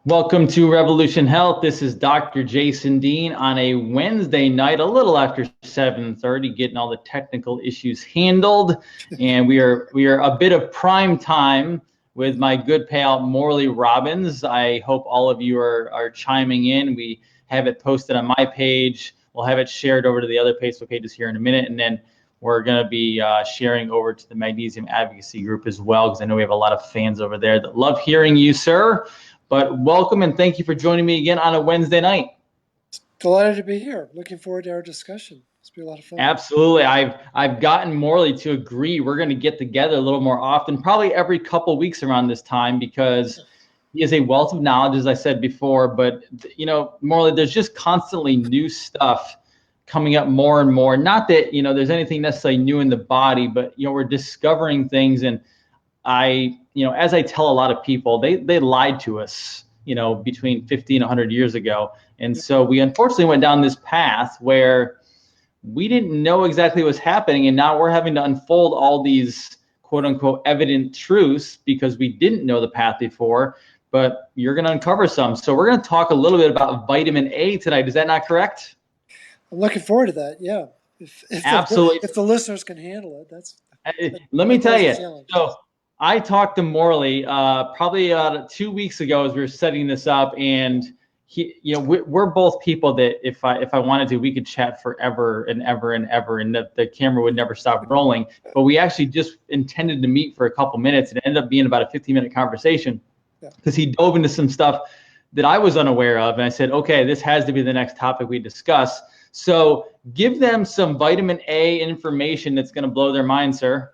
Welcome to Revolution Health. This is Dr. Jason Dean on a Wednesday night, a little after 7:30, getting all the technical issues handled. And we are a bit of prime time with my good pal Morley Robbins. I hope all of you are chiming in. We have it posted on my page. We'll have it shared over to the other Facebook pages here in a minute, and then we're going to be sharing over to the Magnesium Advocacy Group as well, because I know we have a lot of fans over there that love hearing you, sir. But welcome and thank you for joining me again on a Wednesday night. Delighted to be here. Looking forward to our discussion. It's been a lot of fun. Absolutely. I've gotten Morley to agree we're going to get together a little more often, probably every couple of weeks around this time, because he is a wealth of knowledge, as I said before. But, Morley, there's just constantly new stuff coming up more and more. Not that, there's anything necessarily new in the body, but, we're discovering things. And as I tell a lot of people, they lied to us, between 50 and 100 years ago. And so we unfortunately went down this path where we didn't know exactly what was happening. And now we're having to unfold all these quote unquote evident truths because we didn't know the path before, but you're going to uncover some. So we're going to talk a little bit about vitamin A tonight. Is that not correct? I'm looking forward to that. Yeah. Absolutely. If the listeners can handle it, that's Let me tell you. challenge. So I talked to Morley probably 2 weeks ago as we were setting this up, and we're both people that if I wanted to, we could chat forever and ever and ever, and the camera would never stop rolling. But we actually just intended to meet for a couple minutes, and it ended up being about a 15-minute conversation because he dove into some stuff that I was unaware of, and I said, okay, this has to be the next topic we discuss. So give them some vitamin A information that's going to blow their mind, sir.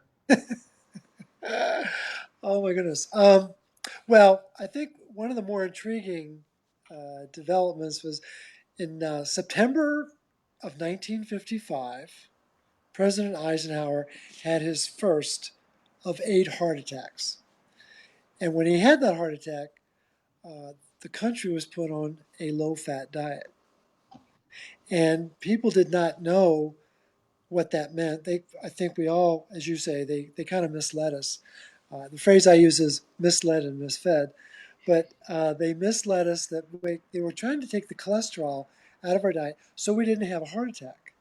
Oh my goodness. Well, I think one of the more intriguing developments was in September of 1955. President Eisenhower had his first of 8 heart attacks, and when he had that heart attack, the country was put on a low-fat diet, and people did not know what that meant. I think we all, as you say, they kind of misled us. The phrase I use is misled and misfed, but they misled us that they were trying to take the cholesterol out of our diet so we didn't have a heart attack.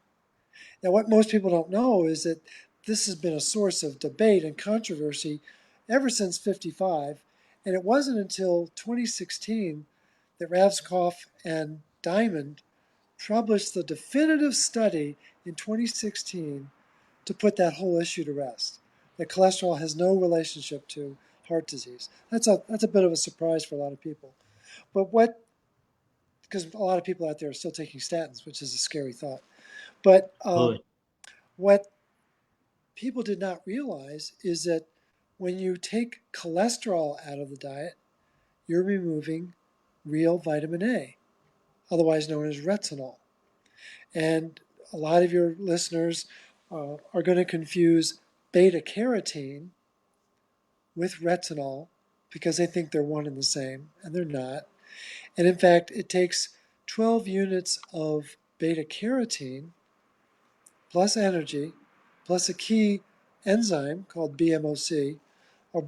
Now, what most people don't know is that this has been a source of debate and controversy ever since 55, and it wasn't until 2016 that Ravskoff and Diamond published the definitive study in 2016 to put that whole issue to rest. That cholesterol has no relationship to heart disease. That's a bit of a surprise for a lot of people. But because a lot of people out there are still taking statins, which is a scary thought. But what people did not realize is that when you take cholesterol out of the diet, you're removing real vitamin A, otherwise known as retinol. And a lot of your listeners are going to confuse beta carotene with retinol because they think they're one and the same, and they're not. And in fact, it takes 12 units of beta carotene plus energy plus a key enzyme called BMOC, or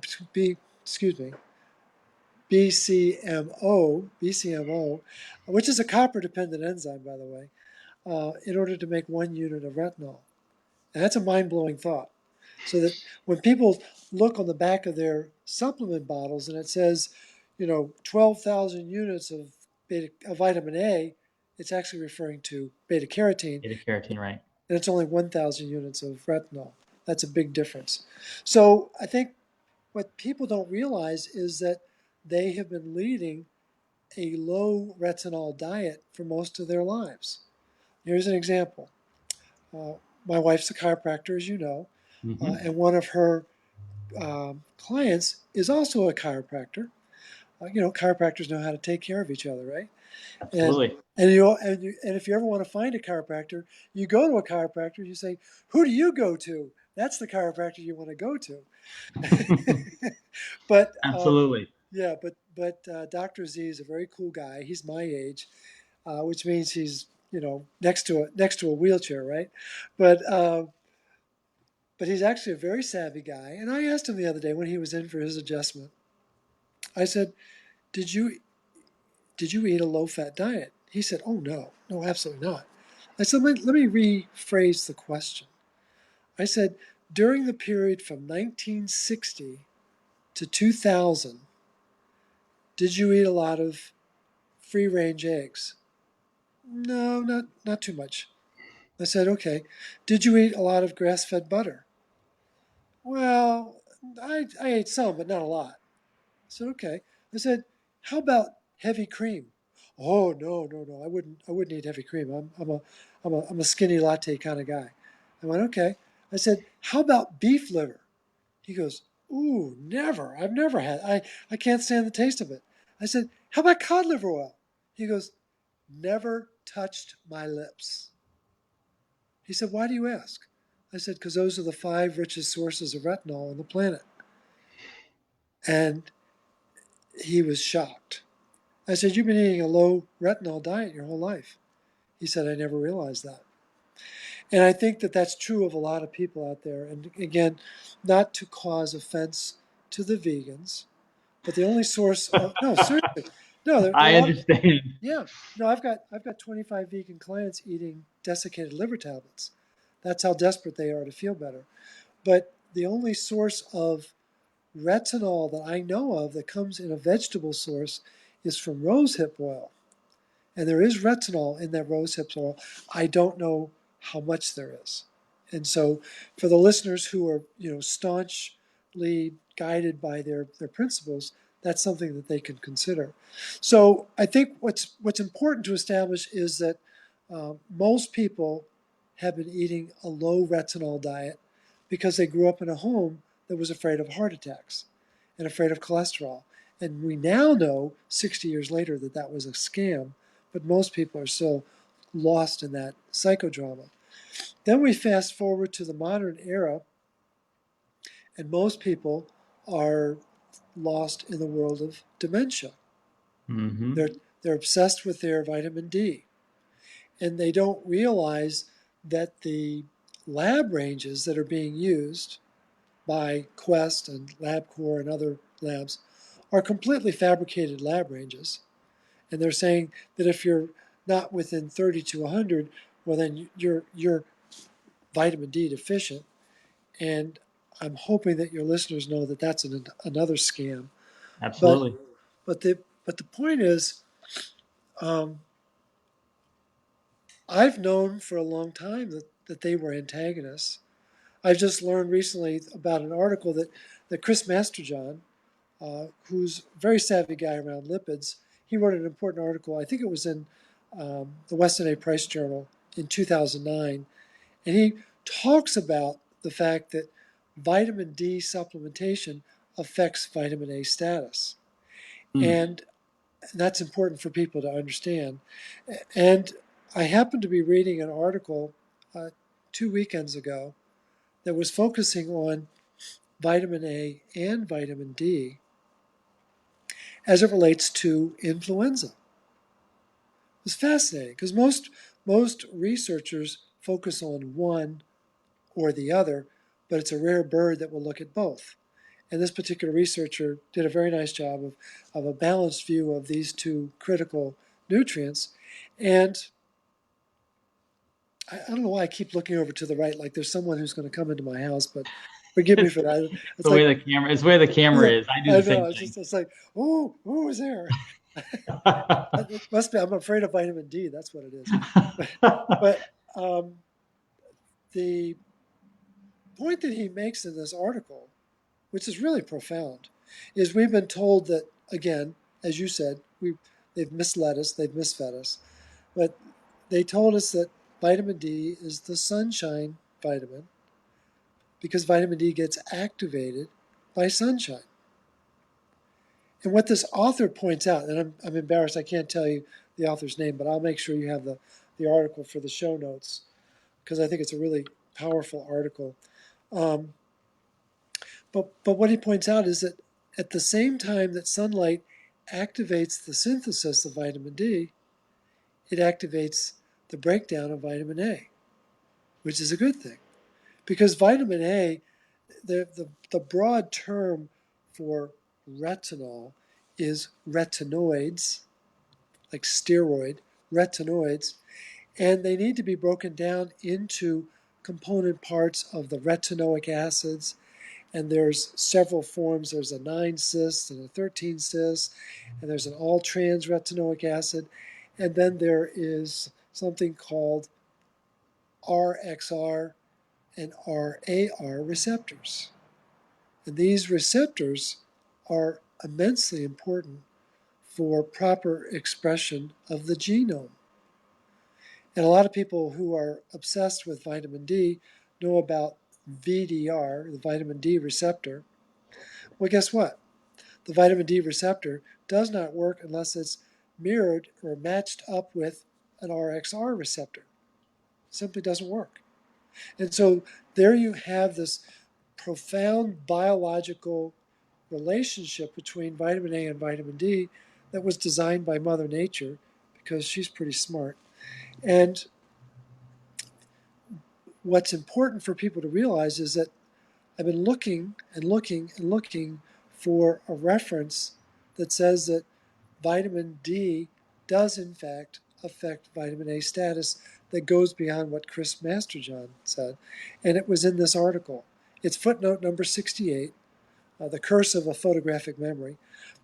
BCMO, which is a copper-dependent enzyme, by the way, in order to make 1 unit of retinol. And that's a mind-blowing thought. So that when people look on the back of their supplement bottles and it says, 12,000 units of vitamin A, it's actually referring to beta carotene. Beta carotene, right? And it's only 1,000 units of retinol. That's a big difference. So I think what people don't realize is that they have been leading a low retinol diet for most of their lives. Here's an example. My wife's a chiropractor, as you know, and one of her clients is also a chiropractor. Chiropractors know how to take care of each other, right? Absolutely. And if you ever want to find a chiropractor, you go to a chiropractor. You say, "Who do you go to?" That's the chiropractor you want to go to. But Absolutely. but Dr. Z is a very cool guy. He's my age, which means he's next to a wheelchair, right? But he's actually a very savvy guy. And I asked him the other day when he was in for his adjustment. I said, "Did you did you eat a low-fat diet? He said, oh, no, absolutely not. I said, let me rephrase the question. I said, during the period from 1960 to 2000, did you eat a lot of free-range eggs? No, not too much. I said, okay. Did you eat a lot of grass-fed butter? Well, I ate some, but not a lot. I said, okay. I said, how about heavy cream? Oh, no. I wouldn't eat heavy cream. I'm a skinny latte kind of guy. I went, okay. I said, how about beef liver? He goes, ooh, never. I've never had. I can't stand the taste of it. I said, how about cod liver oil? He goes, never touched my lips. He said, why do you ask? I said, because those are the 5 richest sources of retinol on the planet. And he was shocked. I said, you've been eating a low retinol diet your whole life. He said, I never realized that. And I think that that's true of a lot of people out there. And again, not to cause offense to the vegans, but the only source of, no, seriously, no, there are a I lot, understand. yeah. No, I've got 25 vegan clients eating desiccated liver tablets. That's how desperate they are to feel better. But the only source of retinol that I know of that comes in a vegetable source is from rosehip oil. And there is retinol in that rosehip oil. I don't know how much there is. And so for the listeners who are, staunchly guided by their principles, that's something that they can consider. So I think what's important to establish is that most people have been eating a low retinol diet because they grew up in a home that was afraid of heart attacks and afraid of cholesterol. And we now know, 60 years later, that that was a scam, but most people are still lost in that psychodrama. Then we fast forward to the modern era, and most people are lost in the world of dementia. Mm-hmm. They're obsessed with their vitamin D, and they don't realize that the lab ranges that are being used by Quest and LabCorp and other labs are completely fabricated lab ranges. And they're saying that if you're not within 30 to 100, well, then you're vitamin D deficient. And I'm hoping that your listeners know that that's another scam. But Absolutely. but the point is, um, I've known for a long time that they were antagonists. I've just learned recently about an article that Chris Masterjohn, who's a very savvy guy around lipids, he wrote an important article. I think it was in the Weston A. Price Journal in 2009, and he talks about the fact that vitamin D supplementation affects vitamin A status, Mm. and that's important for people to understand. And I happened to be reading an article 2 weekends ago that was focusing on vitamin A and vitamin D as it relates to influenza. It was fascinating because most researchers focus on one or the other, but it's a rare bird that will look at both. And this particular researcher did a very nice job of a balanced view of these two critical nutrients. And I don't know why I keep looking over to the right, like there's someone who's going to come into my house, but forgive me It's for that. It's the way like, the camera. It's where the camera yeah, is. I do I the know. same It's like, oh, who is there? It must be. I'm afraid of vitamin D. That's what it is. But, but the point that he makes in this article, which is really profound, is we've been told that, again, as you said, they've misled us, they've misfed us, but they told us that vitamin D is the sunshine vitamin because vitamin D gets activated by sunshine. And what this author points out, and I'm embarrassed I can't tell you the author's name, but I'll make sure you have the article for the show notes because I think it's a really powerful article. Um, but what he points out is that at the same time that sunlight activates the synthesis of vitamin D, it activates the breakdown of vitamin A, which is a good thing. Because vitamin A, the broad term for retinol is retinoids, like steroid, retinoids, and they need to be broken down into component parts of the retinoic acids. And there's several forms. There's a 9-cis and a 13-cis, and there's an all-trans retinoic acid. And then there is something called RXR and RAR receptors. And these receptors are immensely important for proper expression of the genome. And a lot of people who are obsessed with vitamin D know about VDR, the vitamin D receptor. Well, guess what? The vitamin D receptor does not work unless it's mirrored or matched up with an RXR receptor. It simply doesn't work. And so there you have this profound biological relationship between vitamin A and vitamin D that was designed by Mother Nature because she's pretty smart. And what's important for people to realize is that I've been looking and looking and looking for a reference that says that vitamin D does in fact affect vitamin A status that goes beyond what Chris Masterjohn said. And it was in this article. It's footnote number 68, The Curse of a Photographic Memory.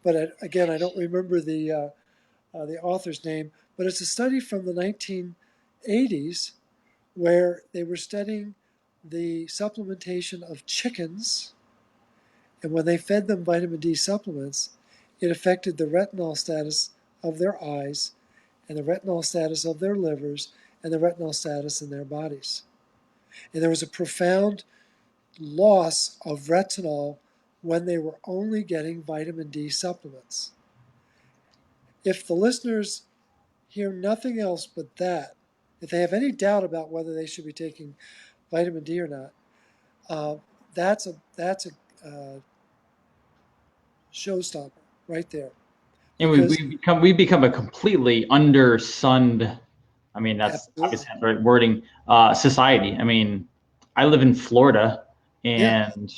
But again, I don't remember the author's name, but it's a study from the 1980s where they were studying the supplementation of chickens, and when they fed them vitamin D supplements, it affected the retinol status of their eyes and the retinol status of their livers and the retinol status in their bodies. And there was a profound loss of retinol when they were only getting vitamin D supplements. If the listeners hear nothing else but that, if they have any doubt about whether they should be taking vitamin D or not, that's a showstopper right there. And Because we become a completely undersunned. I mean, that's absolutely, obviously not the right wording. Society. I mean, I live in Florida, yeah, and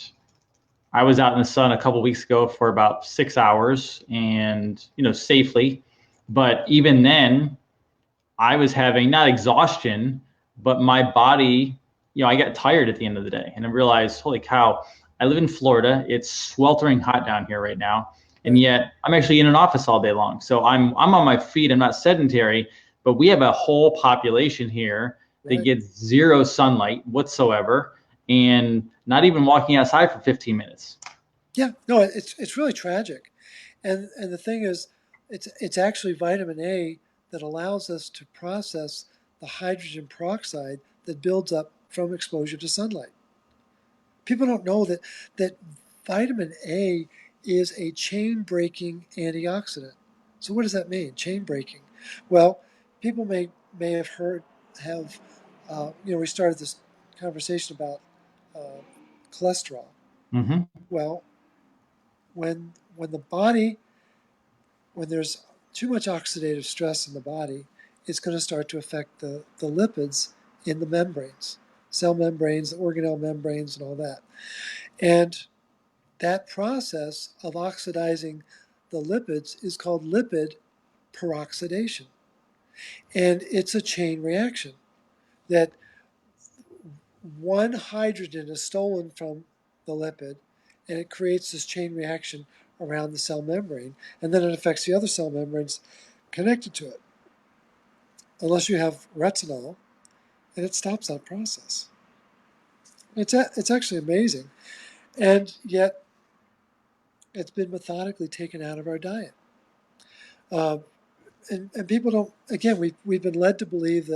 I was out in the sun a couple weeks ago for about 6 hours, and safely. But even then, I was having not exhaustion, but my body, I got tired at the end of the day, and I realized, holy cow, I live in Florida. It's sweltering hot down here right now, and right, yet I'm actually in an office all day long. So I'm on my feet. I'm not sedentary, but we have a whole population here that right. gets zero sunlight whatsoever, and not even walking outside for 15 minutes. Yeah, no, it's really tragic, and the thing is, it's actually vitamin A that allows us to process the hydrogen peroxide that builds up from exposure to sunlight. People don't know that vitamin A is a chain breaking antioxidant. So what does that mean? Chain breaking. Well, people may have heard have we started this conversation about uh, cholesterol. Mm-hmm. Well, when the body when there's too much oxidative stress in the body, it's going to start to affect the lipids in the membranes, cell membranes, the organelle membranes, and all that. And that process of oxidizing the lipids is called lipid peroxidation. And it's a chain reaction that one hydrogen is stolen from the lipid and it creates this chain reaction around the cell membrane. And then it affects the other cell membranes connected to it, unless you have retinol, and it stops that process. It's actually amazing. And yet it's been methodically taken out of our diet. Uh, and people don't. Again, we've been led to believe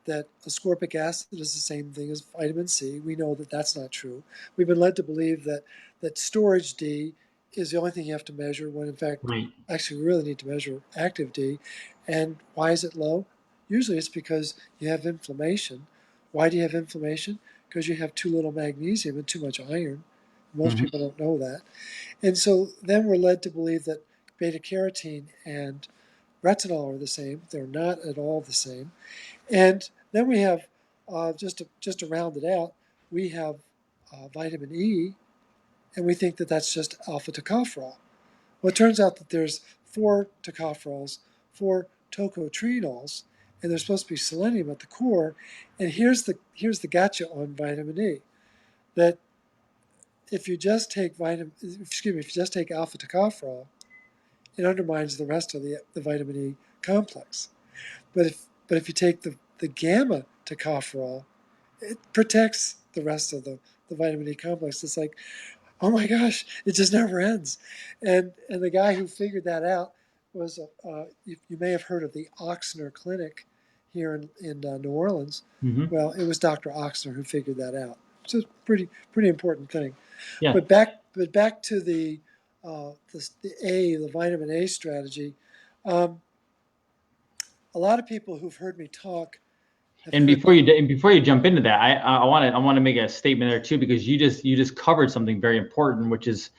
that ascorbic acid is the same thing as vitamin C. We know that that's not true. We've been led to believe that storage D is the only thing you have to measure, when in fact, Right. actually, we really need to measure active D. And why is it low? Usually, it's because you have inflammation. Why do you have inflammation? Because you have too little magnesium and too much iron. Most Mm-hmm. people don't know that. And so then we're led to believe that beta carotene and retinol are the same. They're not at all the same. And then we have, just to round it out, we have vitamin E, and we think that that's just alpha tocopherol. Well, it turns out that there's four tocopherols, four tocotrienols, and there's supposed to be selenium at the core. And here's the gotcha on vitamin E, that if you just take alpha tocopherol, it undermines the rest of the vitamin E complex. But if you take the gamma tocopherol, it protects the rest of the vitamin E complex. It's like, oh my gosh, it just never ends. And the guy who figured that out was, you may have heard of the Ochsner Clinic here in New Orleans. Hmm. Well, it was Dr. Ochsner who figured that out. So it's a pretty important thing. Yeah. But back to the vitamin A strategy. Um, a lot of people who've heard me talk have And heard me. before you jump into that, I want to make a statement there too, because you just covered something very important, which is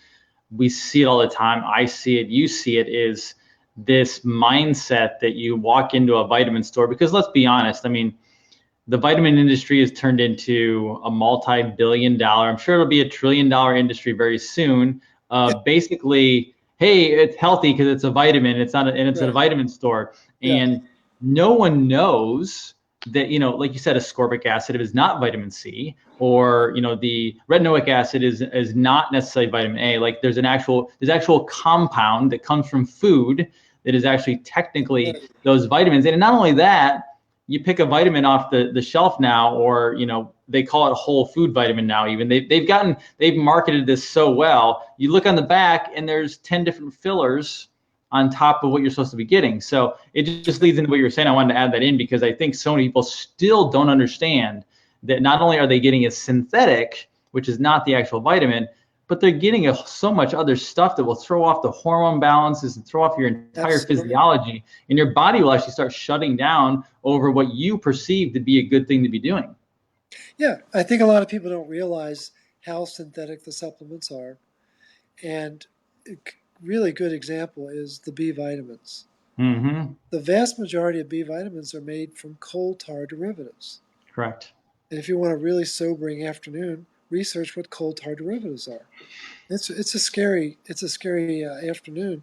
we see it all the time. I see it, you see it, is this mindset that you walk into a vitamin store, because let's be honest, I mean, the vitamin industry has turned into a multi-billion dollar, I'm sure it'll be a $1 trillion industry very soon. Basically, hey, it's healthy because it's a vitamin, it's not, and it's a Right. vitamin store. Yeah. And no one knows that, like you said, ascorbic acid is not vitamin C, or the retinoic acid is not necessarily vitamin A. Like there's actual compound that comes from food that is actually technically Right. those vitamins. And not only that, you pick a vitamin off the shelf now, or they call it whole food vitamin now. Even they've marketed this so well. You look on the back and there's 10 different fillers on top of what you're supposed to be getting. So it just leads into what you were saying. I wanted to add that in because I think so many people still don't understand that not only are they getting a synthetic, which is not the actual vitamin, but they're getting so much other stuff that will throw off the hormone balances and throw off your entire Absolutely. physiology, and your body will actually start shutting down over what you perceive to be a good thing to be doing. Yeah, I think a lot of people don't realize how synthetic the supplements are. And a really good example is the B vitamins. Mm-hmm. The vast majority of B vitamins are made from coal tar derivatives. Correct. And if you want a really sobering afternoon, research what coal tar derivatives are. It's a scary afternoon,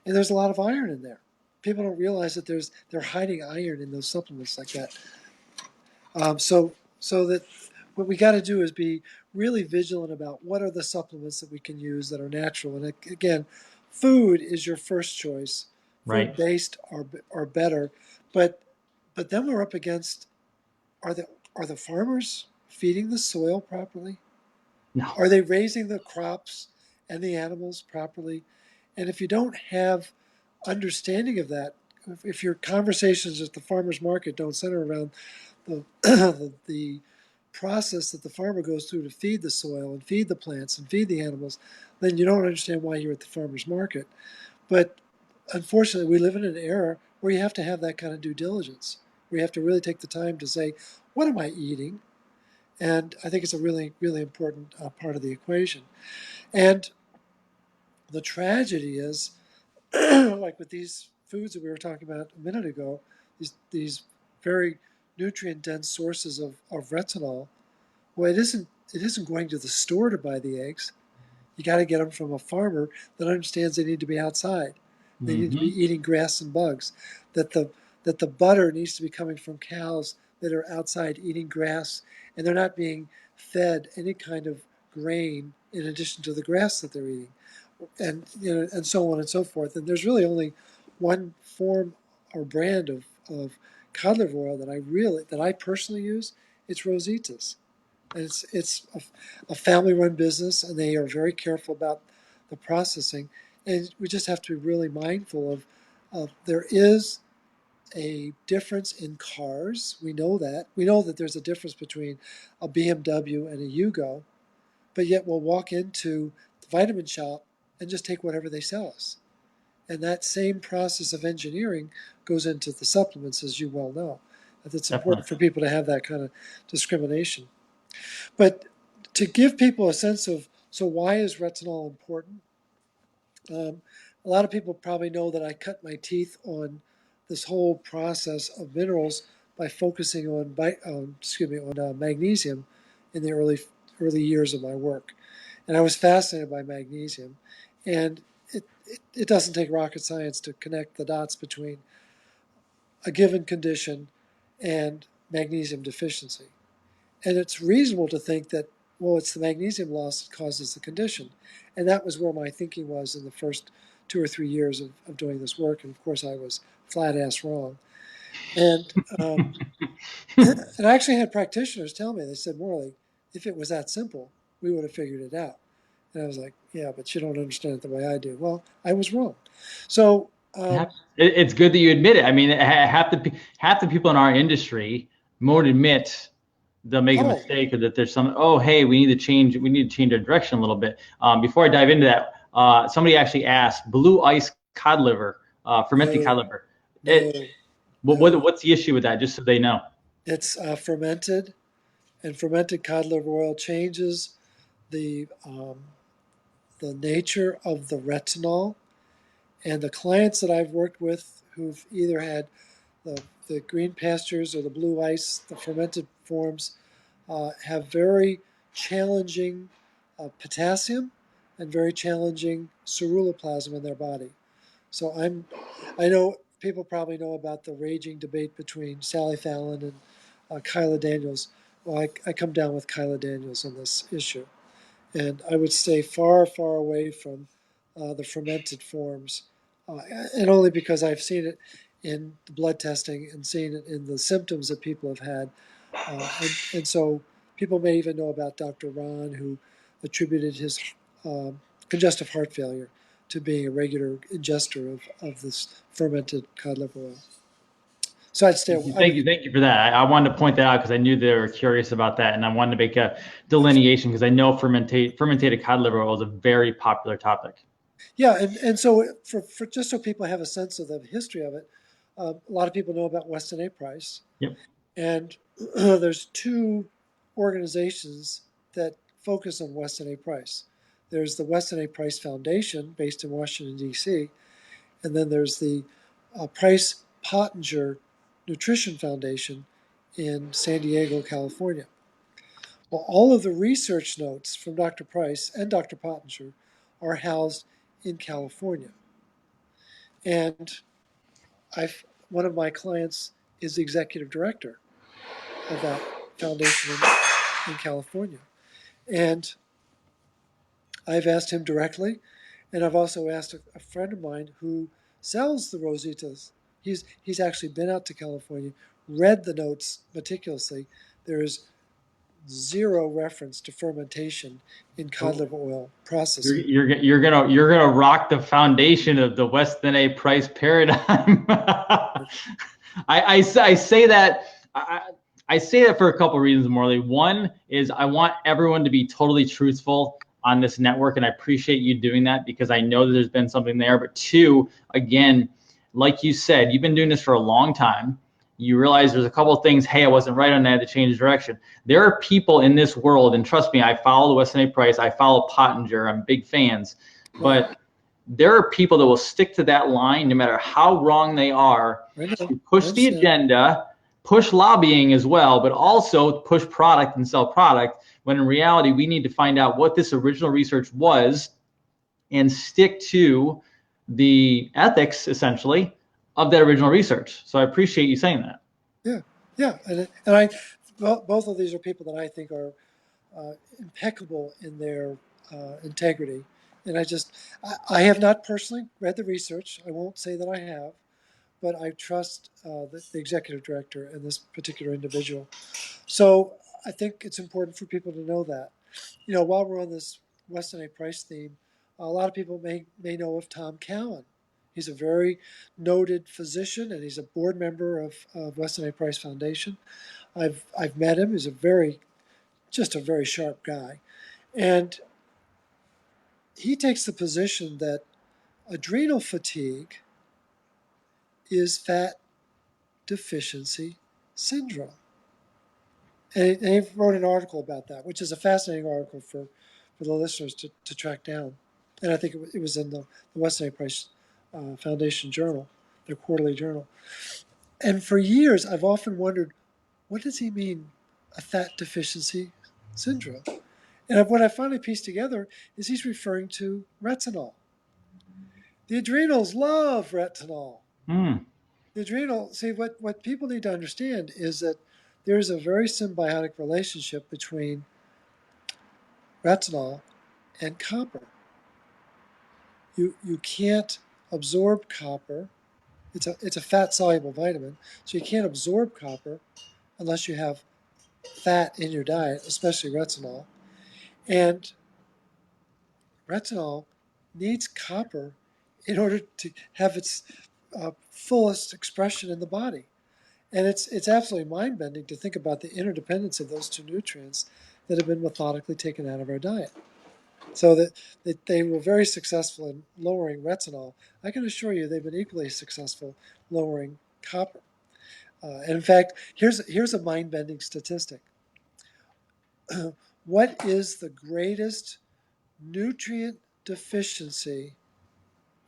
and there's a lot of iron in there. People don't realize that they're hiding iron in those supplements like that. So that what we got to do is be really vigilant about what are the supplements that we can use that are natural. And again, food is your first choice. Food Right. based are better, but then we're up against, are the farmers feeding the soil properly? No. Are they raising the crops and the animals properly? And if you don't have understanding of that, if your conversations at the farmers market don't center around the the process that the farmer goes through to feed the soil and feed the plants and feed the animals, then you don't understand why you're at the farmer's market. But unfortunately, we live in an era where you have to have that kind of due diligence, where you have to really take the time to say, what am I eating? And I think it's a really, really important part of the equation. And the tragedy is, like with these foods that we were talking about a minute ago, these very nutrient dense sources of retinol. Well, it isn't going to the store to buy the eggs. You got to get them from a farmer that understands they need to be outside. They need to be Mm-hmm. eating grass and bugs. That the butter needs to be coming from cows that are outside eating grass, and they're not being fed any kind of grain in addition to the grass that they're eating, and so on and so forth. And there's really only one form or brand of cod liver oil that I personally use. It's Rosita's. And it's a family-run business, and they are very careful about the processing. And we just have to be really mindful of there is a difference in cars. We know that. We know that there's a difference between a BMW and a Yugo, but yet we'll walk into the vitamin shop and just take whatever they sell us. And that same process of engineering goes into the supplements, as you well know. It's important Definitely. for people to have that kind of discrimination. But to give people a sense of, so why is retinol important? Um, a lot of people probably know that I cut my teeth on this whole process of minerals by focusing on magnesium in the early years of my work, and I was fascinated by magnesium, and it doesn't take rocket science to connect the dots between a given condition and magnesium deficiency. And it's reasonable to think that, well, it's the magnesium loss that causes the condition. And that was where my thinking was in the first 2 or 3 years of doing this work. And of course, I was flat ass wrong. And and I actually had practitioners tell me, they said, Morley, if it was that simple, we would have figured it out. And I was like, yeah, but you don't understand it the way I do. Well, I was wrong. So it's good that you admit it. I mean, half the people in our industry won't admit they'll make a mistake or that there's some, oh, hey, we need to change our direction a little bit. Before I dive into that, somebody actually asked, blue ice cod liver, fermented cod liver. What's the issue with that, just so they know? It's fermented, and fermented cod liver oil changes the nature of the retinol. And the clients that I've worked with who've either had the green pastures or the blue ice, the fermented forms, have very challenging potassium and very challenging ceruloplasmin in their body. So I know people probably know about the raging debate between Sally Fallon and Kyla Daniels. Well, I come down with Kyla Daniels on this issue. And I would stay far, far away from the fermented forms, and only because I've seen it in the blood testing and seen it in the symptoms that people have had. And so people may even know about Dr. Ron, who attributed his congestive heart failure to being a regular ingester of this fermented cod liver oil. So I'd stay. Thank you for that. I wanted to point that out because I knew they were curious about that, and I wanted to make a delineation because I know fermented cod liver oil is a very popular topic. Yeah, and so for just so people have a sense of the history of it, a lot of people know about Weston A. Price. Yep. And there's two organizations that focus on Weston A. Price. There's the Weston A. Price Foundation, based in Washington, D.C., and then there's the Price Pottinger Nutrition Foundation in San Diego, California. Well, all of the research notes from Dr. Price and Dr. Pottinger are housed in California. And one of my clients is the executive director of that foundation in California. And I've asked him directly, and I've also asked a friend of mine who sells the Rositas. He's actually been out to California, read the notes meticulously. There is zero reference to fermentation in cod liver oil processing. You're gonna rock the foundation of the Weston A. Price paradigm. I say that. I say that for a couple of reasons, Morley. One is I want everyone to be totally truthful on this network, and I appreciate you doing that because I know that there's been something there. But two, again, like you said, you've been doing this for a long time. You realize there's a couple of things, hey, I wasn't right on that, to change direction. There are people in this world, and trust me, I follow the Weston A. Price, I follow Pottinger, I'm big fans, but there are people that will stick to that line no matter how wrong they are, to push the agenda, push lobbying as well, but also push product and sell product, when in reality, we need to find out what this original research was and stick to the ethics, essentially, of that original research. So I appreciate you saying that. Yeah, and both of these are people that I think are impeccable in their integrity. And I have not personally read the research. I won't say that I have, but I trust the executive director and this particular individual. So I think it's important for people to know that. While we're on this Weston A. Price theme, a lot of people may know of Tom Cowan. He's a very noted physician, and he's a board member of Weston A. Price Foundation. I've met him. He's just a very sharp guy. And he takes the position that adrenal fatigue is fat deficiency syndrome. And he wrote an article about that, which is a fascinating article for the listeners to track down. And I think it was in the Weston A. Price Foundation Journal, their quarterly journal. And for years, I've often wondered, what does he mean, a fat deficiency syndrome? And what I finally pieced together is he's referring to retinol. The adrenals love retinol. The adrenal, see, what people need to understand is that there's a very symbiotic relationship between retinol and copper. You can't absorb copper. It's a fat soluble vitamin, so you can't absorb copper unless you have fat in your diet, especially retinol. And retinol needs copper in order to have its fullest expression in the body. And it's absolutely mind-bending to think about the interdependence of those two nutrients that have been methodically taken out of our diet. So that they were very successful in lowering retinol. I can assure you they've been equally successful lowering copper. And in fact, here's a mind-bending statistic. What is the greatest nutrient deficiency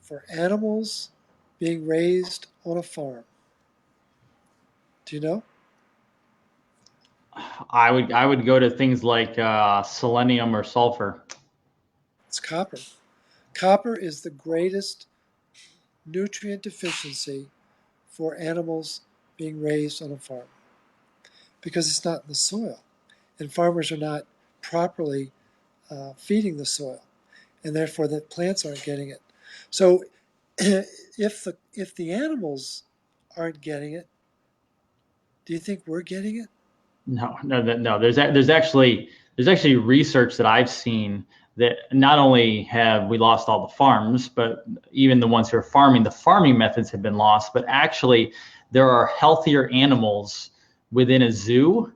for animals being raised on a farm? Do you know? I would go to things like selenium or sulfur. It's copper. Copper is the greatest nutrient deficiency for animals being raised on a farm because it's not in the soil, and farmers are not properly feeding the soil, and therefore the plants aren't getting it. So if the animals aren't getting it, do you think we're getting it? No. There's actually research that I've seen that not only have we lost all the farms, but even the ones who are farming, the farming methods have been lost. But actually, there are healthier animals within a zoo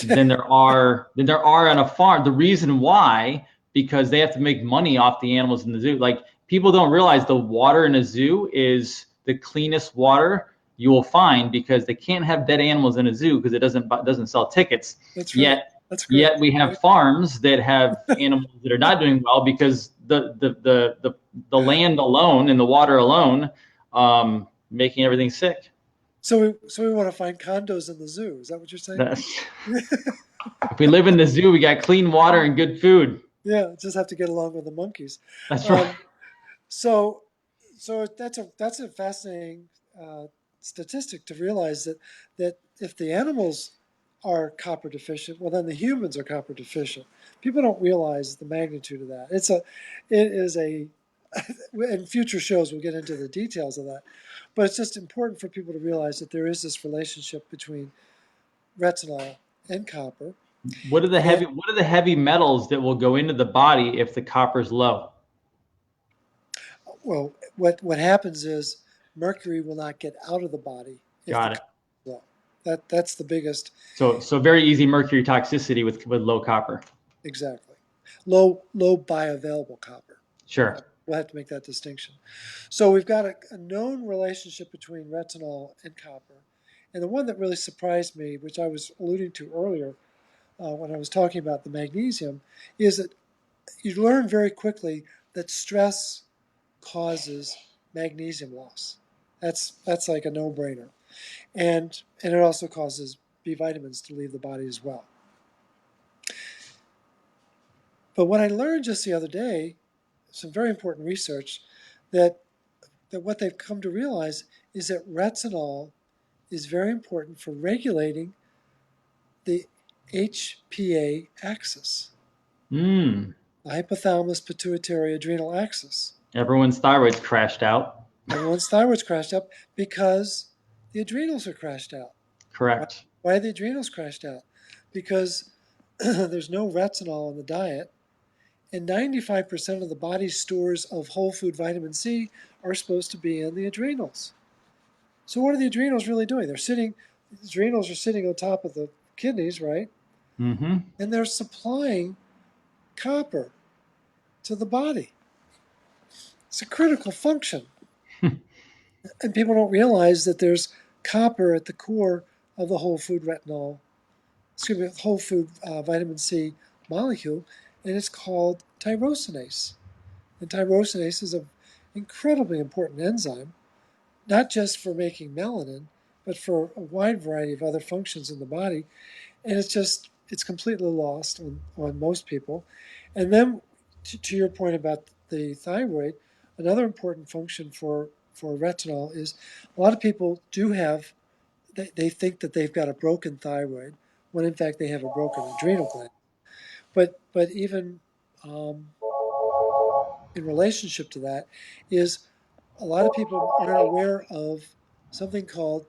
than there are on a farm. The reason why, because they have to make money off the animals in the zoo. Like, people don't realize the water in a zoo is the cleanest water you will find, because they can't have dead animals in a zoo because it doesn't sell tickets. That's right. Yet That's great. Yet we have farms that have animals that are not doing well because the land alone and the water alone making everything sick. So we want to find condos in the zoo. Is that what you're saying? If we live in the zoo, we got clean water and good food. Yeah, just have to get along with the monkeys. That's right. So that's a fascinating statistic to realize that if the animals are copper deficient, well, then the humans are copper deficient. People don't realize the magnitude of that. In future shows we'll get into the details of that, but it's just important for people to realize that there is this relationship between retinol and copper. What are the heavy metals that will go into the body if the copper's low? Well, what happens is mercury will not get out of the body if Got the it. copper is low. That's the biggest. So very easy mercury toxicity with low copper. Exactly. Low bioavailable copper. Sure. We'll have to make that distinction. So we've got a known relationship between retinol and copper. And the one that really surprised me, which I was alluding to earlier when I was talking about the magnesium, is that you learn very quickly that stress causes magnesium loss. That's like a no-brainer. And it also causes B vitamins to leave the body as well. But what I learned just the other day, some very important research, that what they've come to realize is that retinol is very important for regulating the HPA axis, the hypothalamus pituitary adrenal axis. Everyone's thyroid's crashed out. Everyone's thyroid's crashed up because the adrenals are crashed out. Correct. Why are the adrenals crashed out? Because there's no retinol in the diet, and 95% of the body's stores of whole food vitamin C are supposed to be in the adrenals. So what are the adrenals really doing? The adrenals are sitting on top of the kidneys, right? Mm-hmm. And they're supplying copper to the body. It's a critical function. And people don't realize that there's copper at the core of the whole food vitamin C molecule, and it's called tyrosinase. And tyrosinase is an incredibly important enzyme, not just for making melanin, but for a wide variety of other functions in the body. And it's completely lost on most people. And then to your point about the thyroid, another important function for for retinol is a lot of people do have, they think that they've got a broken thyroid, when in fact they have a broken adrenal gland. But even in relationship to that is a lot of people aren't aware of something called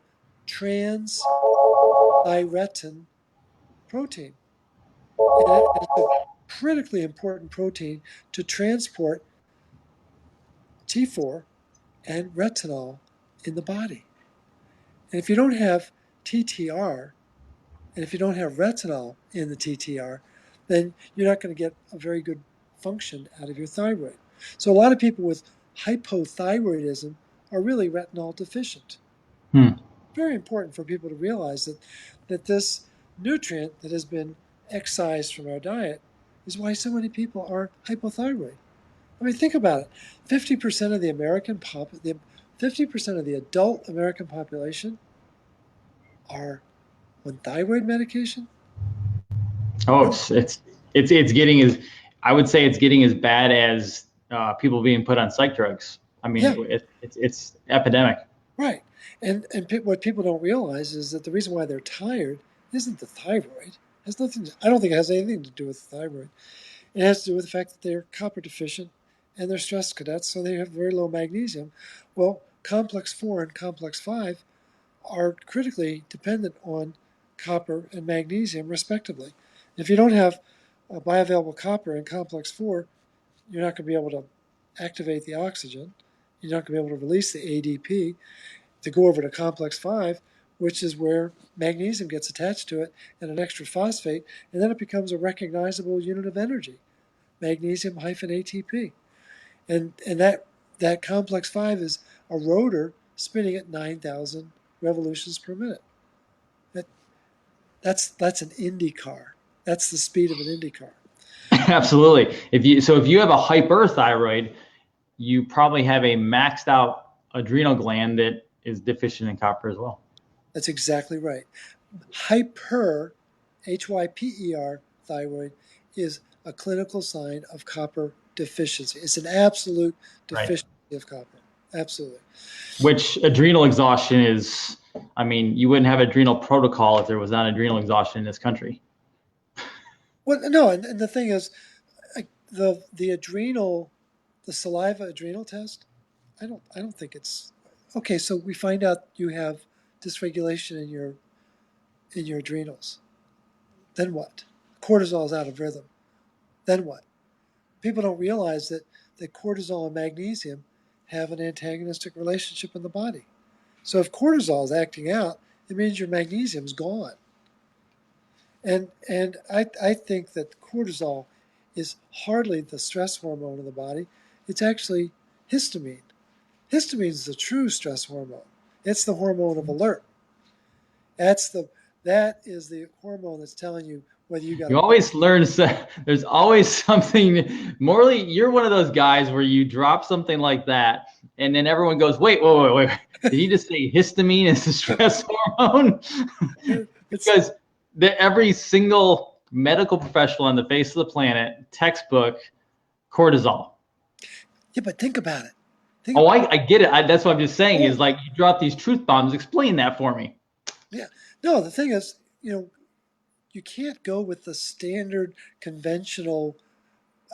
transthyretin protein. And it's a critically important protein to transport T4 and retinol in the body. And if you don't have TTR, and if you don't have retinol in the TTR, then you're not going to get a very good function out of your thyroid. So a lot of people with hypothyroidism are really retinol deficient. Hmm. Very important for people to realize that this nutrient that has been excised from our diet is why so many people are hypothyroid. I mean, think about it. 50% of the 50% of the adult American population are on thyroid medication. Oh, Really? it's getting as, I would say it's getting as bad as people being put on psych drugs. I mean, Yeah, it's epidemic. right. And what people don't realize is that the reason why they're tired isn't the thyroid. It has nothing. I don't think it has anything to do with the thyroid. It has to do with the fact that they're copper deficient and they're stress cadets, so they have very low magnesium. Well, complex 4 and complex 5 are critically dependent on copper and magnesium, respectively. If you don't have bioavailable copper in complex 4, you're not going to be able to activate the oxygen. You're not going to be able to release the ADP to go over to complex 5, which is where magnesium gets attached to it and an extra phosphate, and then it becomes a recognizable unit of energy, magnesium hyphen ATP. And that complex 5 is a rotor spinning at 9,000 revolutions per minute. That, that's an Indy car. That's the speed of an Indy car. Absolutely. If you have a hyperthyroid, you probably have a maxed out adrenal gland that is deficient in copper as well. That's exactly right. Hyper, HYPER, thyroid is a clinical sign of copper deficiency. It's an absolute Right. deficiency of copper. Absolutely. Which adrenal exhaustion is, I mean, you wouldn't have adrenal protocol if there was not adrenal exhaustion in this country. Well, no, and the thing is, the adrenal, the saliva adrenal test, I don't think it's okay. So we find out you have dysregulation in your adrenals. Then what? Cortisol is out of rhythm. Then what? People don't realize that cortisol and magnesium have an antagonistic relationship in the body. So if cortisol is acting out, it means your magnesium's gone. And I think that cortisol is hardly the stress hormone in the body. It's actually histamine. Histamine is the true stress hormone. It's the hormone of alert. That is the hormone that's telling you whether you got You a always learn, there's always something. Morley, you're one of those guys where you drop something like that, and then everyone goes, wait. Did he just say histamine is a stress hormone? it's Because every single medical professional on the face of the planet, textbook, cortisol. yeah, but think about it. Think Oh, about I get it. That's what I'm just saying is oh like you drop these truth bombs. Explain that for me. yeah. No, the thing is, you can't go with the standard conventional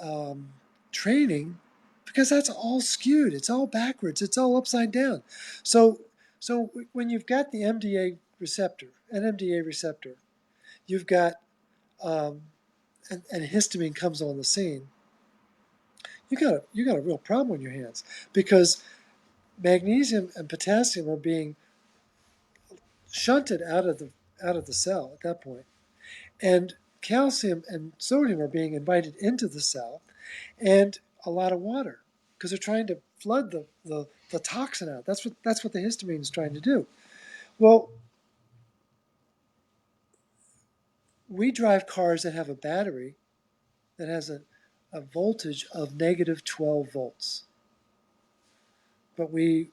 um, training because that's all skewed. It's all backwards. It's all upside down. So, so when you've got the NMDA receptor, you've got and histamine comes on the scene. You got a real problem on your hands because magnesium and potassium are being shunted out of the cell at that point, and calcium and sodium are being invited into the cell, and a lot of water because they're trying to flood the toxin out. That's what the histamine is trying to do. Well, we drive cars that have a battery that has a voltage of negative 12 volts, but we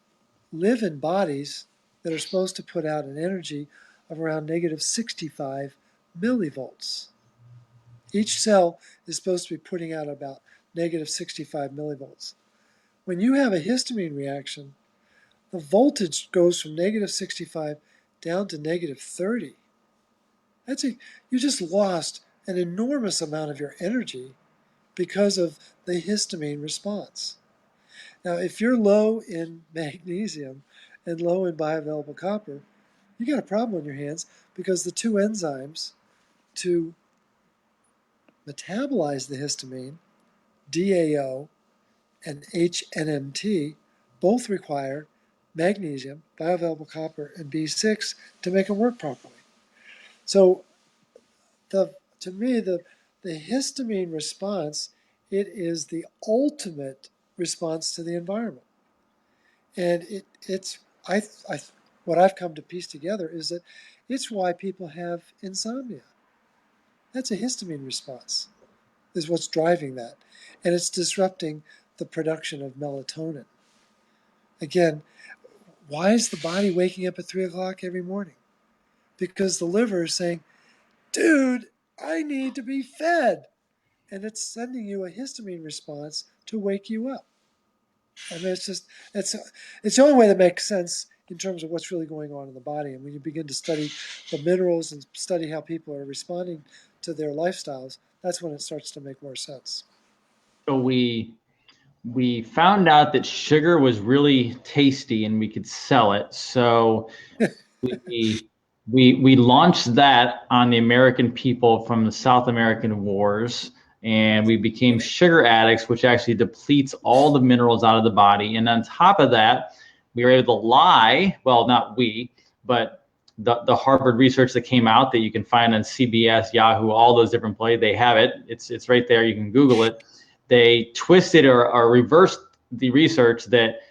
live in bodies that are supposed to put out an energy of around negative 65 millivolts. Each cell is supposed to be putting out about negative 65 millivolts. When you have a histamine reaction, the voltage goes from -65 down to -30. You just lost an enormous amount of your energy because of the histamine response. Now, if you're low in magnesium and low in bioavailable copper, you got a problem on your hands, because the two enzymes to metabolize the histamine, DAO and HNMT, both require magnesium, bioavailable copper, and B6 to make them work properly. So to me, the histamine response, it is the ultimate response to the environment. And what I've come to piece together is that it's why people have insomnia. That's a histamine response, is what's driving that. And it's disrupting the production of melatonin. Again, why is the body waking up at 3 o'clock every morning? Because the liver is saying, dude, I need to be fed. And it's sending you a histamine response to wake you up. I mean, it's the only way that makes sense in terms of what's really going on in the body. And when you begin to study the minerals and study how people are responding to their lifestyles, that's when it starts to make more sense. So we found out that sugar was really tasty and we could sell it. So we launched that on the American people from the South American wars, and we became sugar addicts, which actually depletes all the minerals out of the body. And on top of that, we were able to lie. Well, not we, but the Harvard research that came out that you can find on CBS, Yahoo, all those different places, they have it. It's right there. You can Google it. They twisted or reversed the research that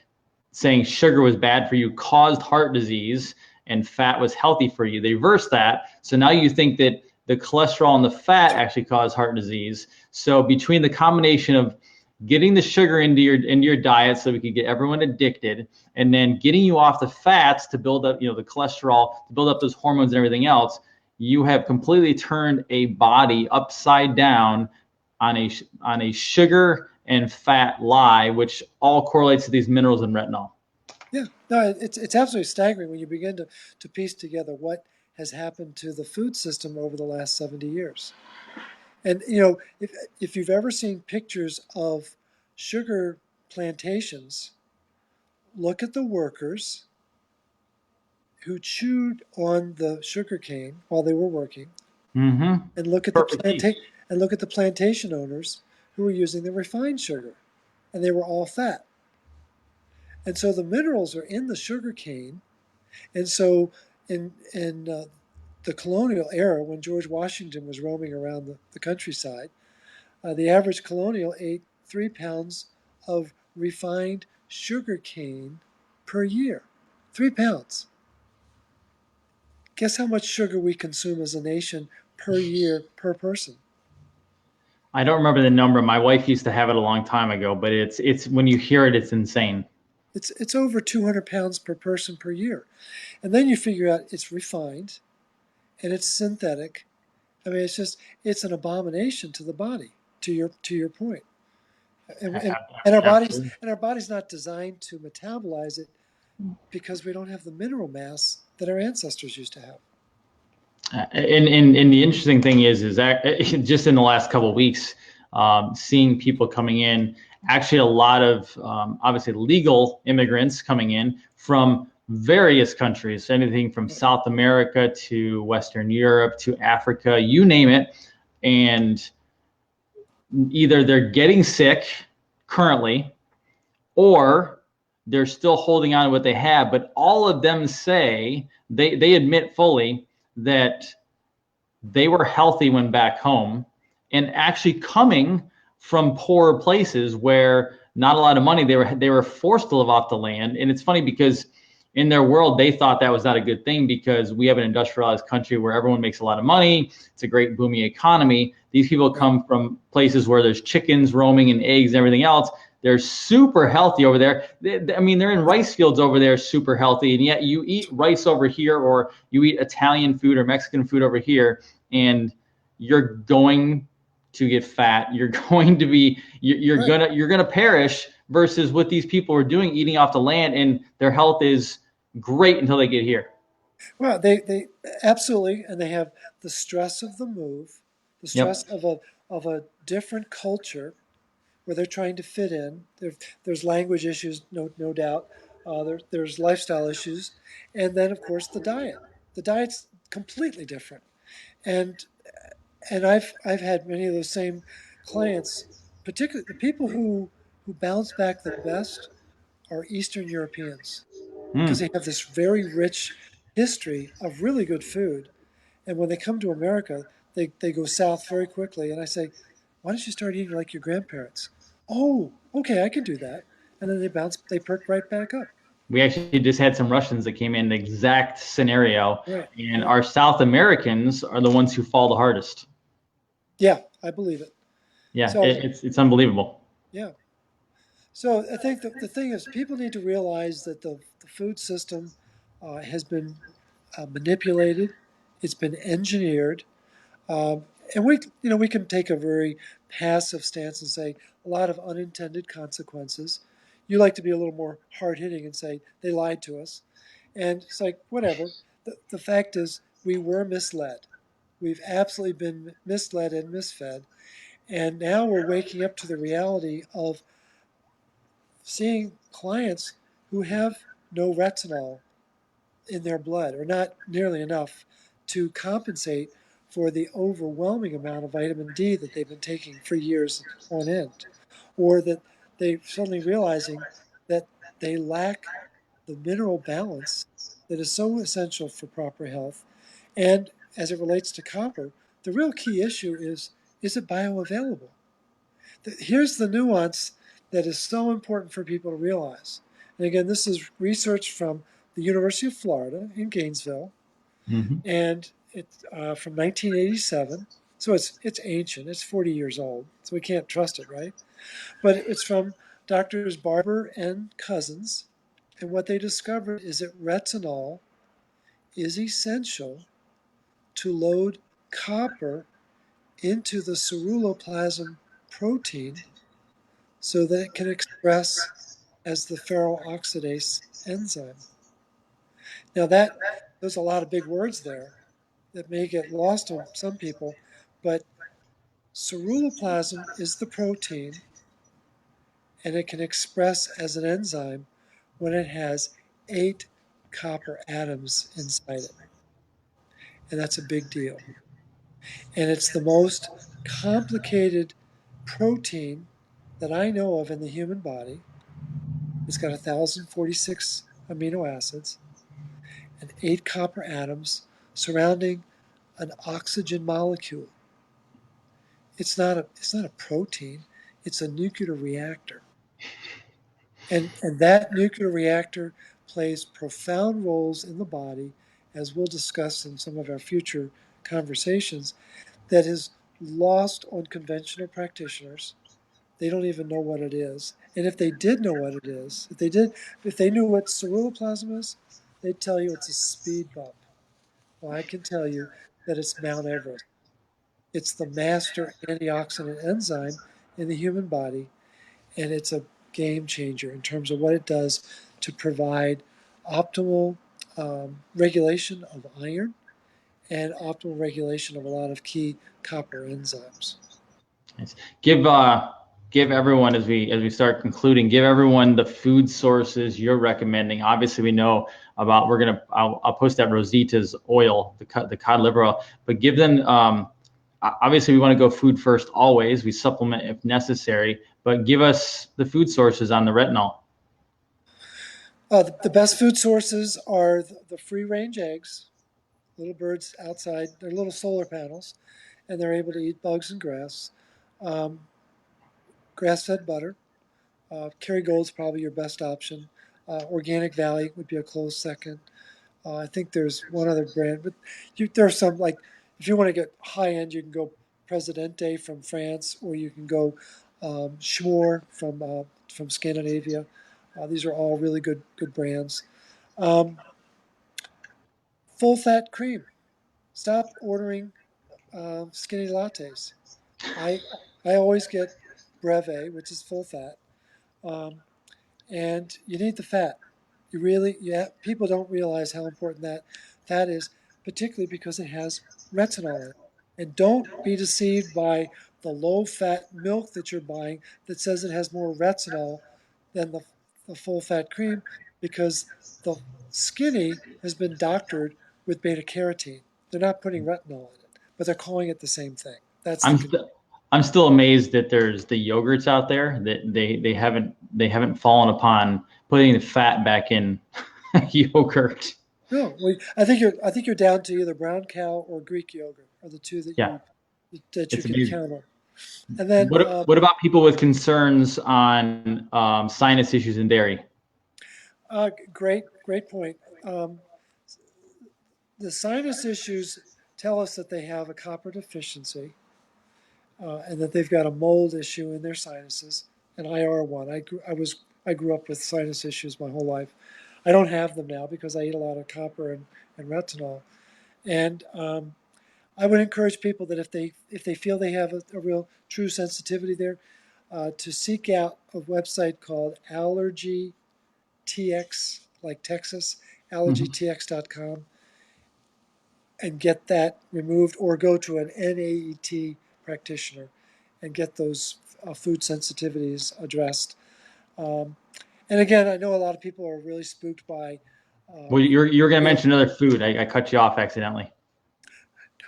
saying sugar was bad for you caused heart disease and fat was healthy for you. They reversed that. So now you think that the cholesterol and the fat actually cause heart disease. So between the combination of getting the sugar into your diet so we could get everyone addicted, and then getting you off the fats to build up, the cholesterol, to build up those hormones and everything else, you have completely turned a body upside down on a sugar and fat lie, which all correlates to these minerals and retinol. Yeah, no, it's absolutely staggering when you begin to piece together what has happened to the food system over the last 70 years. And if you've ever seen pictures of sugar plantations, look at the workers who chewed on the sugar cane while they were working, Mm-hmm. and look at the plantation owners who were using the refined sugar, and they were all fat. And so the minerals are in the sugar cane. And so in the colonial era, when George Washington was roaming around the countryside, the average colonial ate 3 pounds of refined sugar cane per year. 3 pounds. Guess how much sugar we consume as a nation per year per person? I don't remember the number. My wife used to have it a long time ago, but it's when you hear it, it's insane. It's over 200 pounds per person per year. And then you figure out it's refined and it's synthetic. I mean, it's an abomination to the body, to your point. And our body's not designed to metabolize it, because we don't have the mineral mass that our ancestors used to have. And the interesting thing is that just in the last couple of weeks, seeing people coming in, actually a lot of obviously legal immigrants coming in from various countries, anything from South America to Western Europe to Africa, you name it. And either they're getting sick currently, or they're still holding on to what they have. But all of them say, they admit fully that they were healthy when back home, and actually coming from poor places where not a lot of money, they were forced to live off the land. And it's funny because in their world, they thought that was not a good thing, because we have an industrialized country where everyone makes a lot of money. It's a great booming economy. These people come from places where there's chickens roaming and eggs and everything else. They're super healthy over there. I mean, they're in rice fields over there, super healthy. And yet you eat rice over here, or you eat Italian food or Mexican food over here, and you're going to get fat. You're going to be you're Right. gonna perish versus what these people are doing, eating off the land, and their health is great until they get here. Well, they absolutely, and they have the stress of the move, the stress Yep. of a different culture where they're trying to fit in. There's language issues, no doubt. There's lifestyle issues, and then of course the diet. The diet's completely different, and I've had many of those same clients, particularly the people who bounce back the best are Eastern Europeans because they Mm. have this very rich history of really good food. And when they come to America, they go south very quickly. And I say, why don't you start eating like your grandparents? Oh, okay, I can do that. And then they perk right back up. We actually just had some Russians that came in the exact scenario, Right, and right. our South Americans are the ones who fall the hardest. Yeah, I believe it. Yeah, So, it's unbelievable. yeah. So I think the thing is, people need to realize that the food system has been manipulated, it's been engineered. Um, and we can take a very passive stance and say a lot of unintended consequences. You like to be a little more hard hitting and say they lied to us, and it's like whatever. The fact is we were misled. We've absolutely been misled and misfed, and now we're waking up to the reality of seeing clients who have no retinol in their blood, or not nearly enough to compensate for the overwhelming amount of vitamin D that they've been taking for years on end, or that they're suddenly realizing that they lack the mineral balance that is so essential for proper health. And as it relates to copper, the real key issue is it bioavailable? Here's the nuance that is so important for people to realize. And again, this is research from the University of Florida in Gainesville, Mm-hmm. and it's from 1987. So it's ancient. It's 40 years old. So we can't trust it, right? But it's from doctors Barber and Cousins, and what they discovered is that retinol is essential to load copper into the ceruloplasmin protein so that it can express as the ferroxidase enzyme. Now there's a lot of big words there that may get lost on some people, but ceruloplasmin is the protein and it can express as an enzyme when it has 8 copper atoms inside it. And that's a big deal. And it's the most complicated protein that I know of in the human body. It's got 1,046 amino acids and 8 copper atoms surrounding an oxygen molecule. It's not a protein, it's a nuclear reactor. And that nuclear reactor plays profound roles in the body, as we'll discuss in some of our future conversations, that is lost on conventional practitioners. They don't even know what it is. And if they did know what it is, if they knew what ceruloplasmin is, they'd tell you it's a speed bump. Well, I can tell you that it's Mount Everest. It's the master antioxidant enzyme in the human body, and it's a game changer in terms of what it does to provide optimal regulation of iron and optimal regulation of a lot of key copper enzymes. Nice. Give everyone, as we start concluding, give everyone the food sources you're recommending. Obviously, we know about. I'll post that Rosita's oil, the cod liver oil, but give them. Obviously, we want to go food first always. We supplement if necessary, but give us the food sources on the retinol. The best food sources are the free range eggs, little birds outside. They're little solar panels, and they're able to eat bugs and grass. Um, Grass fed butter. Kerrygold's probably your best option. Organic Valley would be a close second. I think there's one other brand, but there are some like if you want to get high end, you can go Presidente from France, or you can go Schmore from Scandinavia. These are all really good brands. Um, Full fat cream. Stop ordering skinny lattes. I I always get Breve, which is full fat, um, and you need the fat. You really, yeah. People don't realize how important that fat is, particularly because it has retinol in it. And don't be deceived by the low-fat milk that you're buying that says it has more retinol than the full-fat cream, because the skinny has been doctored with beta carotene. They're not putting retinol in it, but they're calling it the same thing. That's the I'm st- I'm still amazed that there's the yogurts out there that they haven't fallen upon putting the fat back in yogurt. No. I think you're down to either brown cow or Greek yogurt are the two Yeah, that you it's can amazing. count on. And then What about people with concerns on sinus issues and dairy? great point. The sinus issues tell us that they have a copper deficiency, and that they've got a mold issue in their sinuses, an IR1. I grew up with sinus issues my whole life. I don't have them now because I eat a lot of copper and retinol. And I would encourage people that if they feel they have a real true sensitivity there, to seek out a website called Allergy TX, like Texas, Mhm. allergytx.com, and get that removed, or go to an NAET practitioner and get those food sensitivities addressed. Um, and again, I know a lot of people are really spooked by. Well, you're going to Real, mention another food. I cut you off accidentally.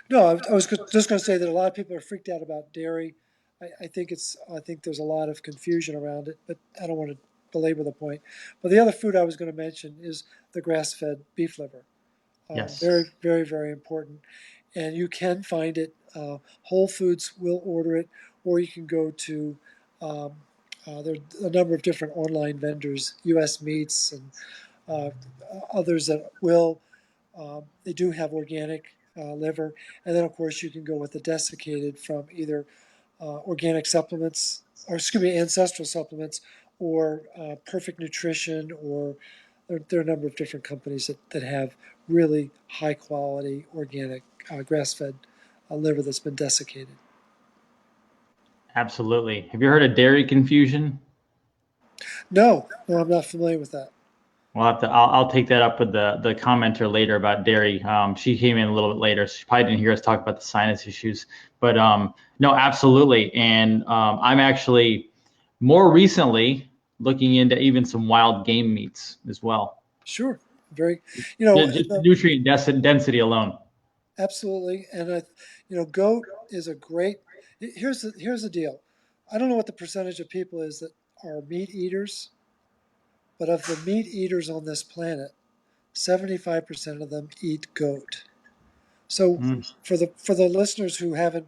no, I was just going to say that a lot of people are freaked out about dairy. I think there's a lot of confusion around it, but I don't want to belabor the point. But the other food I was going to mention is the grass-fed beef liver. Yes, Very, very, very important. And you can find it. Whole Foods will order it, or you can go to. Um, there are a number of different online vendors, U.S. Meats and uh, others that will. They do have organic liver, and then of course you can go with the desiccated from either organic supplements, or excuse me, ancestral supplements, or Perfect Nutrition, or there are a number of different companies that have really high quality organic grass fed liver that's been desiccated. absolutely. Have you heard of dairy confusion? No, no, I'm not familiar with that. We'll have to. I'll take that up with the commenter later about dairy. She came in a little bit later, so she probably didn't hear us talk about the sinus issues. But no, absolutely. And I'm actually more recently looking into even some wild game meats as well. Sure, very, you know, Just nutrient density alone. absolutely. And goat is a great. Here's the deal. I don't know what the percentage of people is that are meat eaters, but of the meat eaters on this planet, 75% of them eat goat. So Mm. for the listeners who haven't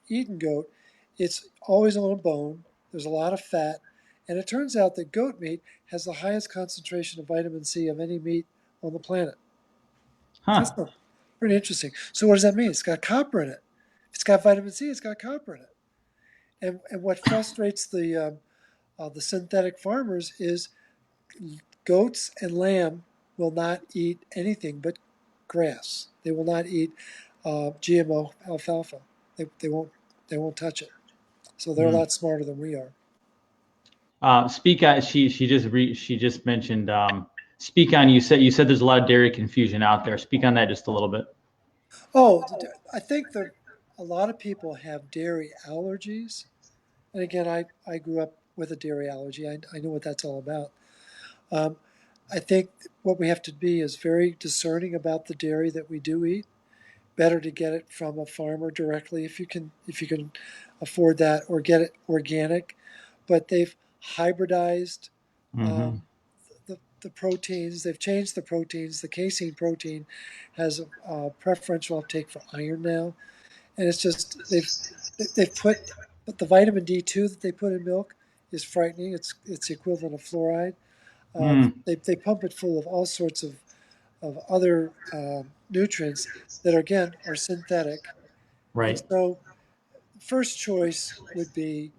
eaten goat, it's always on a bone. There's a lot of fat, and it turns out that goat meat has the highest concentration of vitamin C of any meat on the planet. That's Huh. pretty interesting. So what does that mean? It's got copper in it. If it's got vitamin C, it's got copper in it. And what frustrates the synthetic farmers is goats and lamb will not eat anything but grass. They will not eat GMO alfalfa. They won't touch it. So they're a Mm. lot smarter than we are. Speak on. She just mentioned. Speak on. You said there's a lot of dairy confusion out there. Speak on that just a little bit. Oh, I think that a lot of people have dairy allergies. And again, I grew up with a dairy allergy. I know what that's all about. Um, I think what we have to be is very discerning about the dairy that we do eat. Better to get it from a farmer directly if you can afford that, or get it organic. But they've hybridized Mm-hmm. the proteins. They've changed the proteins. The casein protein has a preferential uptake for iron now, and it's just they've put, but the vitamin D2 that they put in milk is frightening. It's the equivalent of fluoride. Mm. They pump it full of all sorts of other nutrients that again are synthetic, and Right. so first choice would be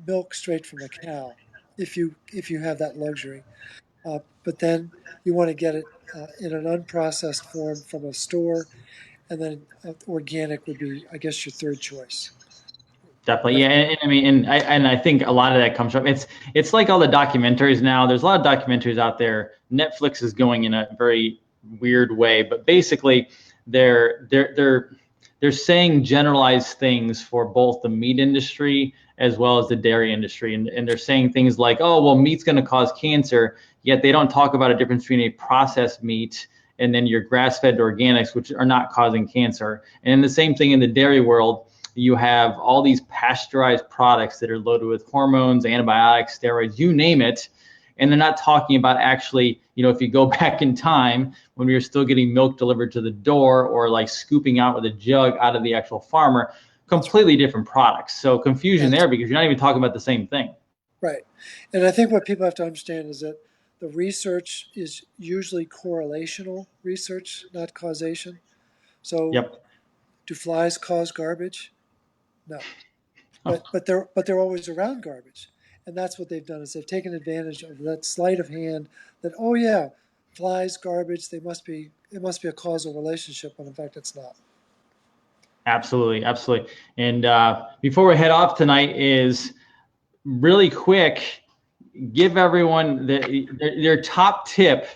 milk straight from a cow, if you have that luxury. But then you want to get it in an unprocessed form from a store, and then organic would be, I guess, your third choice. Definitely, yeah. And I mean, and I think a lot of that comes from it's like all the documentaries now. There's a lot of documentaries out there. Netflix is going in a very weird way, but basically, they're they're they're they're saying generalized things for both the meat industry as well as the dairy industry, and they're saying things like, oh, well, meat's going to cause cancer, yet they don't talk about a difference between a processed meat and then your grass-fed organics, which are not causing cancer. And the same thing in the dairy world, you have all these pasteurized products that are loaded with hormones, antibiotics, steroids, you name it. And they're not talking about actually, if you go back in time when we were still getting milk delivered to the door or like scooping out with a jug out of the actual farmer, completely different products. So confusion there because you're not even talking about the same thing. Right. And I think what people have to understand is that the research is usually correlational research, not causation. So Yep. do flies cause garbage? No. But they're always around garbage. And that's what they've done is they've taken advantage of that sleight of hand that, oh yeah, flies, garbage, it must be a causal relationship when in fact it's not. Absolutely, absolutely. And before we head off tonight, is really quick, give everyone their top tip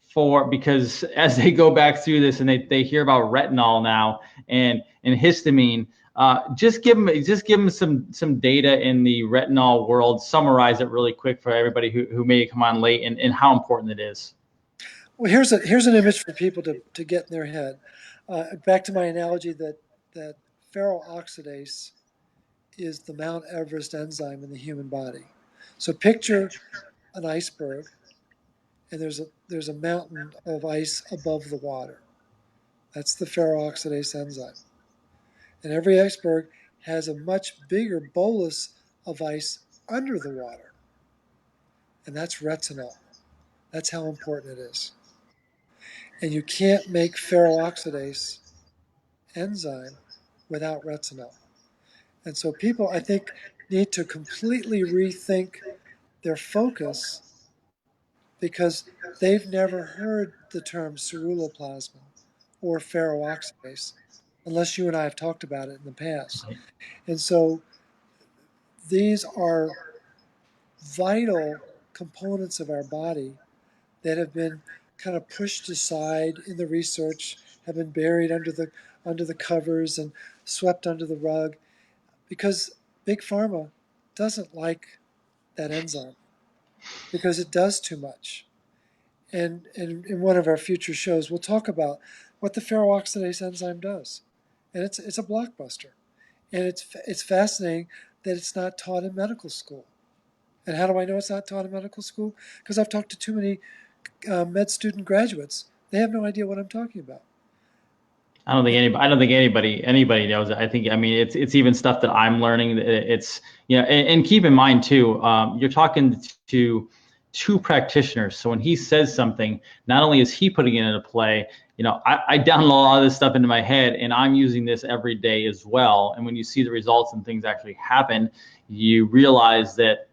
for, because as they go back through this and they hear about retinol now and histamine, just give them some data in the retinol world. Summarize it really quick for everybody who may come on late and how important it is. Well, here's an image for people to get in their head. Back to my analogy that ferroxidase is the Mount Everest enzyme in the human body. So picture an iceberg, and there's a mountain of ice above the water. That's the ferroxidase enzyme. And every iceberg has a much bigger bolus of ice under the water, and that's retinol. That's how important it is. And you can't make ferroxidase enzyme without retinol. And so people, I think, need to completely rethink their focus because they've never heard the term ceruloplasmin or ferroxidase unless you and I have talked about it in the past. And so these are vital components of our body that have been kind of pushed aside in the research, have been buried under the covers and swept under the rug because big pharma doesn't like that enzyme because it does too much. And in one of our future shows, we'll talk about what the ferroxidase enzyme does. And it's a blockbuster. And it's fascinating that it's not taught in medical school. And how do I know it's not taught in medical school? Because I've talked to too many med student graduates. They have no idea what I'm talking about. I don't think anybody knows it. I mean, it's even stuff that I'm learning. It's, and keep in mind too, you're talking to two practitioners. So when he says something, not only is he putting it into play, I download all this stuff into my head and I'm using this every day as well. And when you see the results and things actually happen, you realize that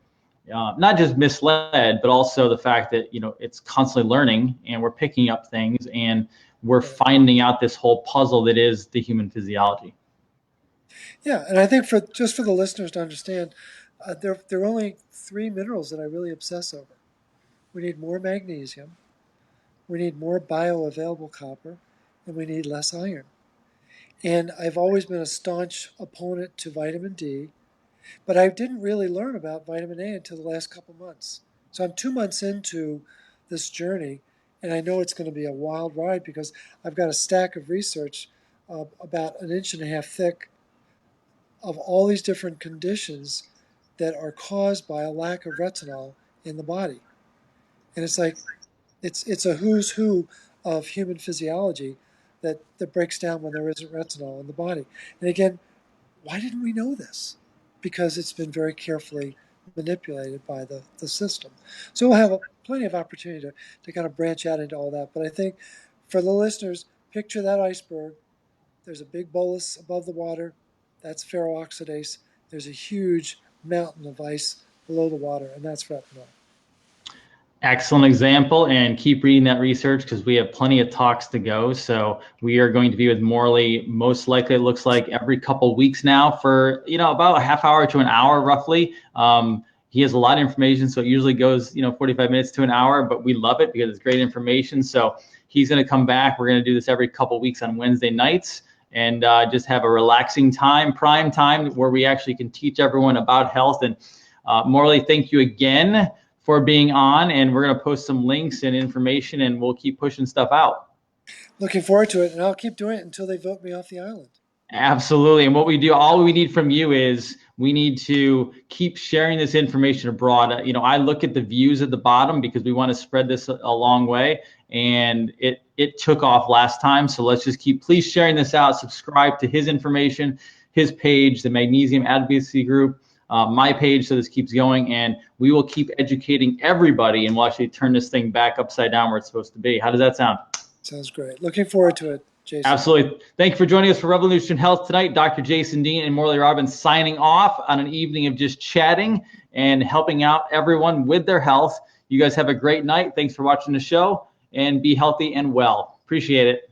not just misled, but also the fact that, it's constantly learning and we're picking up things and we're finding out this whole puzzle that is the human physiology. Yeah, and I think for the listeners to understand, there are only three minerals that I really obsess over. We need more magnesium, we need more bioavailable copper, and we need less iron. And I've always been a staunch opponent to vitamin D, but I didn't really learn about vitamin A until the last couple months. So I'm 2 months into this journey, and I know it's going to be a wild ride because I've got a stack of research about an inch and a half thick of all these different conditions that are caused by a lack of retinol in the body. And it's like it's a who's who of human physiology that breaks down when there isn't retinol in the body. And again, why didn't we know this? Because it's been very carefully manipulated by the system. So we'll have plenty of opportunity to kind of branch out into all that. But I think for the listeners, picture that iceberg. There's a big bolus above the water. That's ferroxidase. There's a huge mountain of ice below the water, and that's retinol. Excellent example, and keep reading that research because we have plenty of talks to go. So we are going to be with Morley most likely, it looks like, every couple weeks now for, about a half hour to an hour roughly. He has a lot of information, so it usually goes, 45 minutes to an hour, but we love it because it's great information. So he's going to come back. We're going to do this every couple weeks on Wednesday nights and just have a relaxing time, prime time, where we actually can teach everyone about health. And Morley, thank you again for being on, and we're going to post some links and information, and we'll keep pushing stuff out. Looking forward to it, and I'll keep doing it until they vote me off the island. Absolutely. And what we do, all we need from you is we need to keep sharing this information abroad. I look at the views at the bottom because we want to spread this a long way, and it took off last time. So let's just please sharing this out. Subscribe to his information, his page, the Magnesium Advocacy Group, my page, so this keeps going, and we will keep educating everybody, and we'll actually turn this thing back upside down where it's supposed to be. How does that sound? Sounds great. Looking forward to it, Jason. Absolutely. Thank you for joining us for Revolution Health tonight. Dr. Jason Dean and Morley Robbins signing off on an evening of just chatting and helping out everyone with their health. You guys have a great night. Thanks for watching the show, and be healthy and well. Appreciate it.